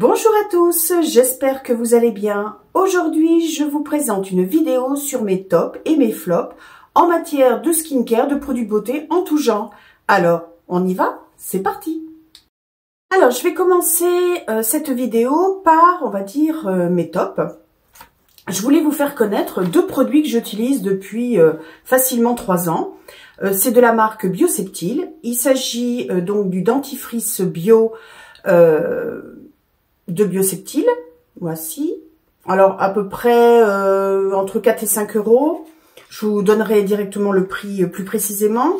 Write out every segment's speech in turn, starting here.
Bonjour à tous, j'espère que vous allez bien. Aujourd'hui, je vous présente une vidéo sur mes tops et mes flops en matière de skincare, de produits beauté en tout genre. Alors, on y va? C'est parti! Alors, je vais commencer cette vidéo par, on va dire, mes tops. Je voulais vous faire connaître deux produits que j'utilise depuis facilement 3 ans. C'est de la marque Bioseptile. Il s'agit donc du dentifrice bio de Bioseptile. Voici. Alors, à peu près entre 4 et 5 euros. Je vous donnerai directement le prix plus précisément.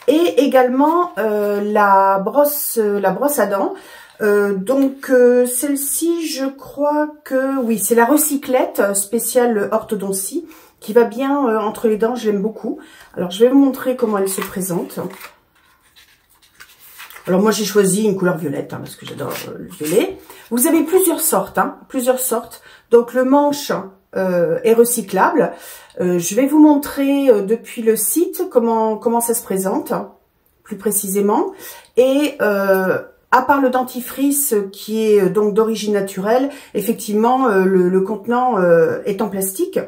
Et également la brosse à dents. Celle-ci, je crois que oui, c'est la recyclette spéciale orthodontie qui va bien entre les dents. Je l'aime beaucoup. Alors, je vais vous montrer comment elle se présente. Alors, moi, j'ai choisi une couleur violette parce que j'adore le violet. Vous avez plusieurs sortes, plusieurs sortes. Donc, le manche est recyclable. Je vais vous montrer depuis le site comment ça se présente, plus précisément. Et à part le dentifrice qui est donc d'origine naturelle, effectivement, le contenant est en plastique.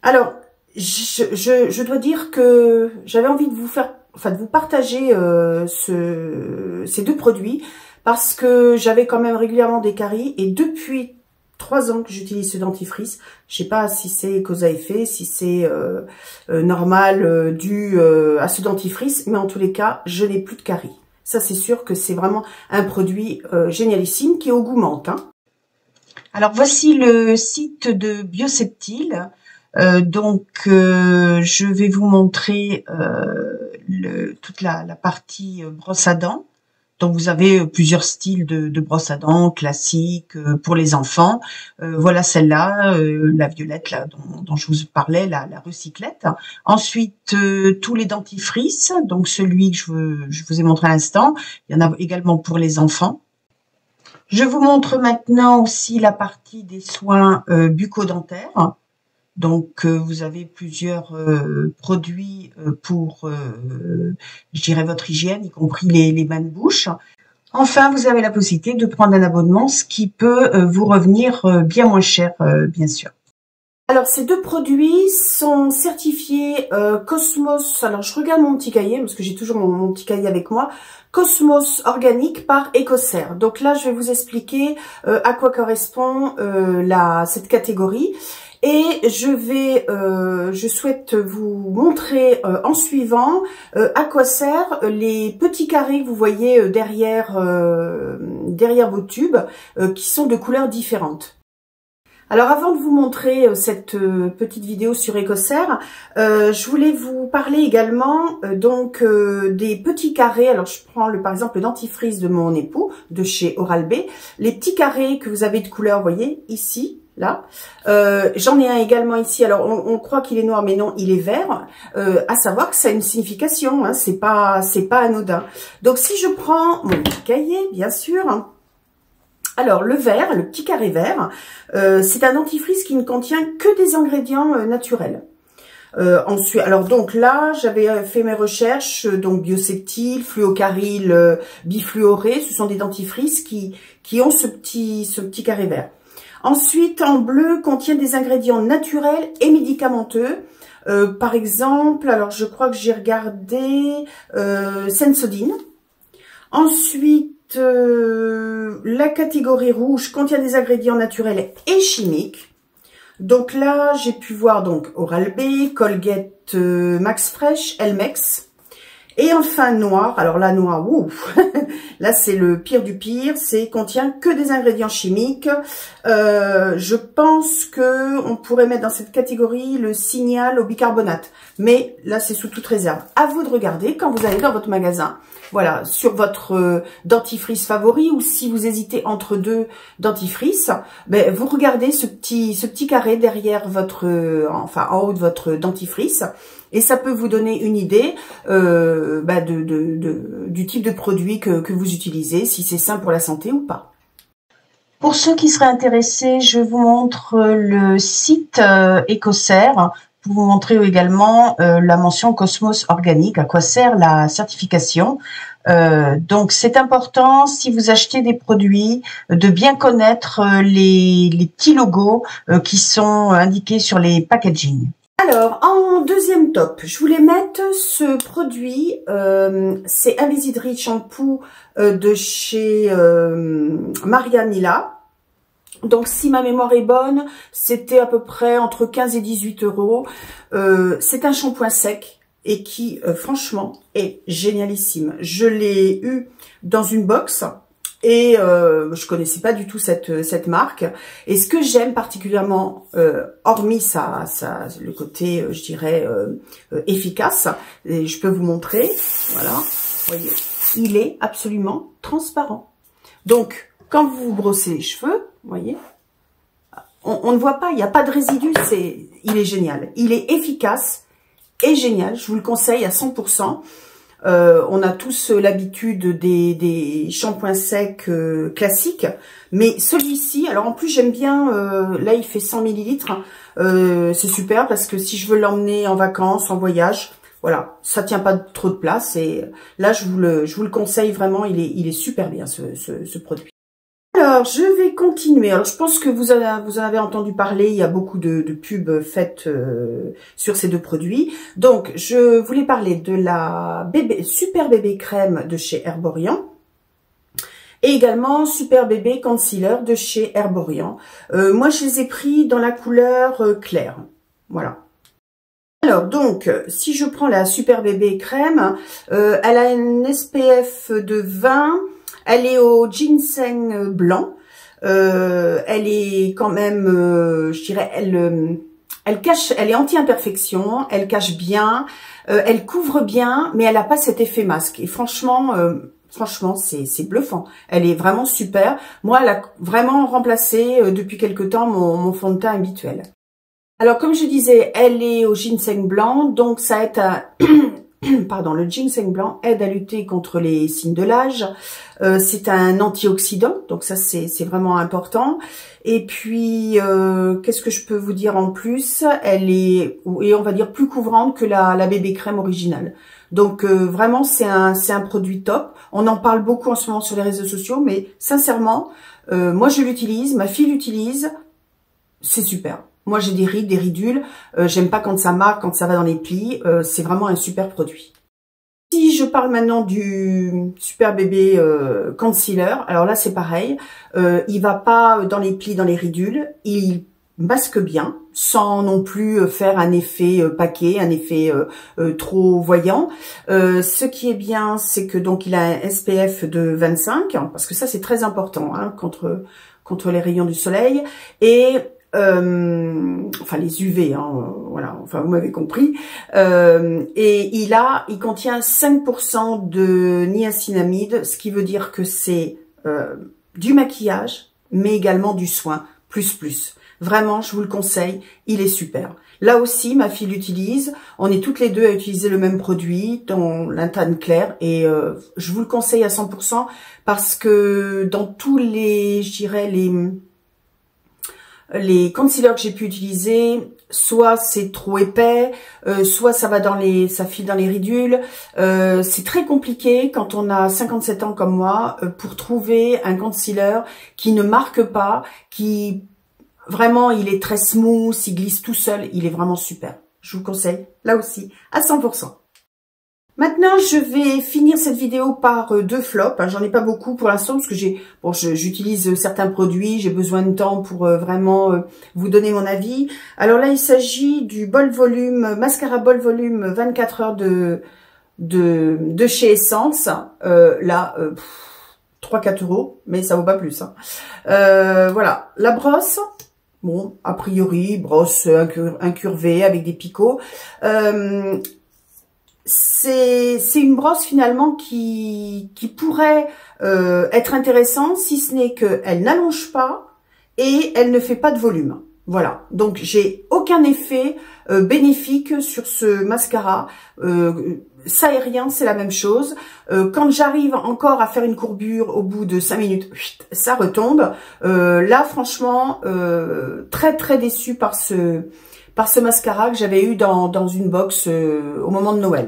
Alors, je dois dire que j'avais envie de vous partager ces deux produits parce que j'avais quand même régulièrement des caries et depuis 3 ans que j'utilise ce dentifrice. Je sais pas si c'est cause à effet, si c'est normal dû à ce dentifrice, mais en tous les cas, je n'ai plus de caries. Ça, c'est sûr que c'est vraiment un produit génialissime qui est au goût menthe. Alors, voici le site de Bioseptile. Je vais vous montrer toute la partie brosse à dents. Donc, vous avez plusieurs styles de brosse à dents classiques pour les enfants. Voilà celle-là, la violette là, dont je vous parlais, la recyclette. Ensuite, tous les dentifrices, donc celui que je vous ai montré à l'instant. Il y en a également pour les enfants. Je vous montre maintenant aussi la partie des soins bucco-dentaires. Donc, vous avez plusieurs produits pour, je dirais, votre hygiène, y compris les bains de bouche. Enfin, vous avez la possibilité de prendre un abonnement, ce qui peut vous revenir bien moins cher, bien sûr. Alors, ces deux produits sont certifiés Cosmos. Alors, je regarde mon petit cahier, parce que j'ai toujours mon petit cahier avec moi. Cosmos organique par Ecocer. Donc là, je vais vous expliquer à quoi correspond cette catégorie. Et je souhaite vous montrer en suivant à quoi servent les petits carrés que vous voyez derrière vos tubes qui sont de couleurs différentes. Alors avant de vous montrer cette petite vidéo sur Ecocer, je voulais vous parler également des petits carrés. Alors je prends par exemple le dentifrice de mon époux de chez Oral-B. Les petits carrés que vous avez de couleur, vous voyez ici. Là, j'en ai un également ici. Alors, on croit qu'il est noir, mais non, il est vert. À savoir que ça a une signification. C'est pas anodin. Donc, si je prends mon petit cahier, bien sûr. Alors, le vert, le petit carré vert, c'est un dentifrice qui ne contient que des ingrédients naturels. Ensuite, alors donc là, j'avais fait mes recherches, donc Bioseptile, Fluocaryl, bifluoré. Ce sont des dentifrices qui ont ce petit carré vert. Ensuite, en bleu, contient des ingrédients naturels et médicamenteux. Par exemple, alors je crois que j'ai regardé Sensodyne. Ensuite, la catégorie rouge contient des ingrédients naturels et chimiques. Donc là, j'ai pu voir donc Oral-B, Colgate Max Fresh, Elmex. Et enfin noir, alors là noir, ouf, là c'est le pire du pire, contient que des ingrédients chimiques. Je pense que on pourrait mettre dans cette catégorie le Signal au bicarbonate, mais là c'est sous toute réserve. À vous de regarder quand vous allez dans votre magasin, voilà, sur votre dentifrice favori ou si vous hésitez entre deux dentifrices, ben vous regardez ce petit carré derrière en haut de votre dentifrice. Et ça peut vous donner une idée du type de produit que vous utilisez, si c'est sain pour la santé ou pas. Pour ceux qui seraient intéressés, je vous montre le site Ecocer pour vous montrer également la mention Cosmos Organique, à quoi sert la certification. Donc c'est important, si vous achetez des produits, de bien connaître les petits logos qui sont indiqués sur les packaging. Alors, en deuxième top, je voulais mettre ce produit, c'est Invisidri Shampoo de chez Maria Mila. Donc, si ma mémoire est bonne, c'était à peu près entre 15 et 18 euros. C'est un shampoing sec et qui, franchement, est génialissime. Je l'ai eu dans une box. Et je connaissais pas du tout cette marque. Et ce que j'aime particulièrement, hormis le côté, je dirais, efficace, et je peux vous montrer, voilà, vous voyez, il est absolument transparent. Donc, quand vous vous brossez les cheveux, vous voyez, on ne voit pas, il n'y a pas de résidus, il est génial. Il est efficace et génial, je vous le conseille à 100%. On a tous l'habitude des shampoings secs classiques, mais celui-ci, alors en plus j'aime bien, là il fait 100 millilitres, c'est super parce que si je veux l'emmener en vacances, en voyage, voilà, ça tient pas trop de place et là je vous le conseille vraiment, il est super bien ce produit. Alors, je vais continuer. Alors, je pense que vous en avez entendu parler. Il y a beaucoup de pubs faites sur ces deux produits. Donc, je voulais parler de la Super Bébé Crème de chez Herborian. Et également Super Bébé Concealer de chez Herborian. Moi, je les ai pris dans la couleur claire. Voilà. Alors, donc, si je prends la Super Bébé Crème, elle a un SPF de 20... Elle est au ginseng blanc. Elle est quand même, je dirais, elle est anti-imperfection. Elle cache bien. Elle couvre bien, mais elle n'a pas cet effet masque. Et franchement, c'est bluffant. Elle est vraiment super. Moi, elle a vraiment remplacé depuis quelque temps mon fond de teint habituel. Alors, comme je disais, elle est au ginseng blanc, donc ça aide à pardon, le ginseng blanc aide à lutter contre les signes de l'âge. C'est un antioxydant, donc ça c'est vraiment important. Et puis, qu'est-ce que je peux vous dire en plus? Elle est, et on va dire, plus couvrante que la bébé crème originale. Donc vraiment, c'est un produit top. On en parle beaucoup en ce moment sur les réseaux sociaux, mais sincèrement, moi je l'utilise, ma fille l'utilise, c'est super. Moi, j'ai des rides, des ridules. J'aime pas quand ça marque, quand ça va dans les plis. C'est vraiment un super produit. Si je parle maintenant du Super Bébé Concealer, alors là, c'est pareil. Il va pas dans les plis, dans les ridules. Il masque bien, sans non plus faire un effet paquet, un effet trop voyant. Ce qui est bien, c'est que donc il a un SPF de 25, parce que ça, c'est très important hein, contre les rayons du soleil. Et enfin les UV, hein, voilà, enfin vous m'avez compris. Et il contient 5% de niacinamide, ce qui veut dire que c'est du maquillage, mais également du soin, plus. Vraiment, je vous le conseille, il est super. Là aussi, ma fille l'utilise. On est toutes les deux à utiliser le même produit, dans l'intane clair, et je vous le conseille à 100% parce que dans tous les, je dirais les concealers que j'ai pu utiliser, soit c'est trop épais, soit ça file dans les ridules. C'est très compliqué quand on a 57 ans comme moi pour trouver un concealer qui ne marque pas, qui vraiment il est très smooth, il glisse tout seul, il est vraiment super. Je vous le conseille là aussi à 100%. Maintenant, je vais finir cette vidéo par deux flops. J'en ai pas beaucoup pour l'instant parce que j'utilise certains produits. J'ai besoin de temps pour vraiment vous donner mon avis. Alors là, il s'agit du Bol Volume, Mascara Bol Volume 24 heures de chez Essence. Là, 3-4 euros, mais ça vaut pas plus. Hein. Voilà, la brosse. Bon, a priori, brosse incurvée avec des picots. C'est une brosse finalement qui pourrait être intéressante si ce n'est qu'elle n'allonge pas et elle ne fait pas de volume. Voilà, donc j'ai aucun effet bénéfique sur ce mascara. Ça et rien, c'est la même chose. Quand j'arrive encore à faire une courbure au bout de 5 minutes, ça retombe. Là, franchement, très déçue par par ce mascara que j'avais eu dans une box au moment de Noël.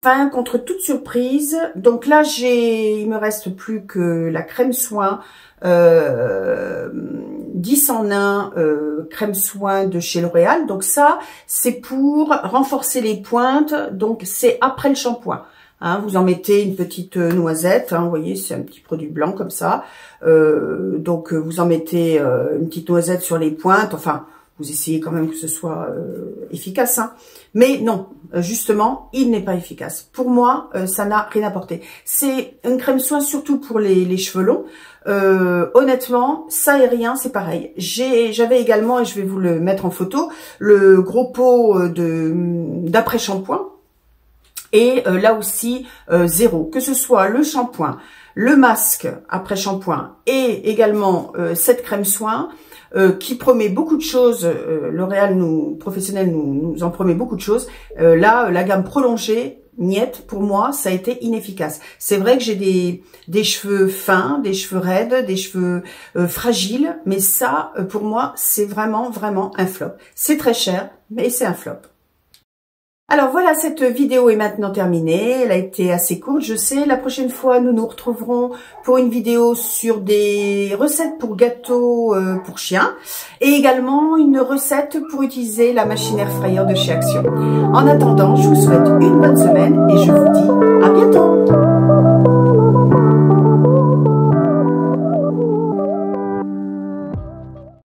Enfin, contre toute surprise, donc là il me reste plus que la crème soin 10 en 1 crème soin de chez L'Oréal. Donc ça, c'est pour renforcer les pointes, donc c'est après le shampoing. Hein, vous en mettez une petite noisette, hein, vous voyez, c'est un petit produit blanc comme ça. Donc vous en mettez une petite noisette sur les pointes, enfin, vous essayez quand même que ce soit efficace, hein. Mais non, justement, il n'est pas efficace. Pour moi, ça n'a rien apporté. C'est une crème soin surtout pour les cheveux longs. Honnêtement, ça et rien, c'est pareil. J'avais également, et je vais vous le mettre en photo, le gros pot d'après-shampoing. Et là aussi, zéro. Que ce soit le shampoing, le masque après-shampoing et également cette crème soin, qui promet beaucoup de choses. L'Oréal, professionnels, nous en promet beaucoup de choses. Là, la gamme prolongée, niette, pour moi, ça a été inefficace. C'est vrai que j'ai des cheveux fins, des cheveux raides, des cheveux fragiles, mais ça, pour moi, c'est vraiment, vraiment un flop. C'est très cher, mais c'est un flop. Alors voilà, cette vidéo est maintenant terminée. Elle a été assez courte, je sais. La prochaine fois, nous nous retrouverons pour une vidéo sur des recettes pour gâteaux pour chiens et également une recette pour utiliser la machine air fryer de chez Action. En attendant, je vous souhaite une bonne semaine et je vous dis à bientôt.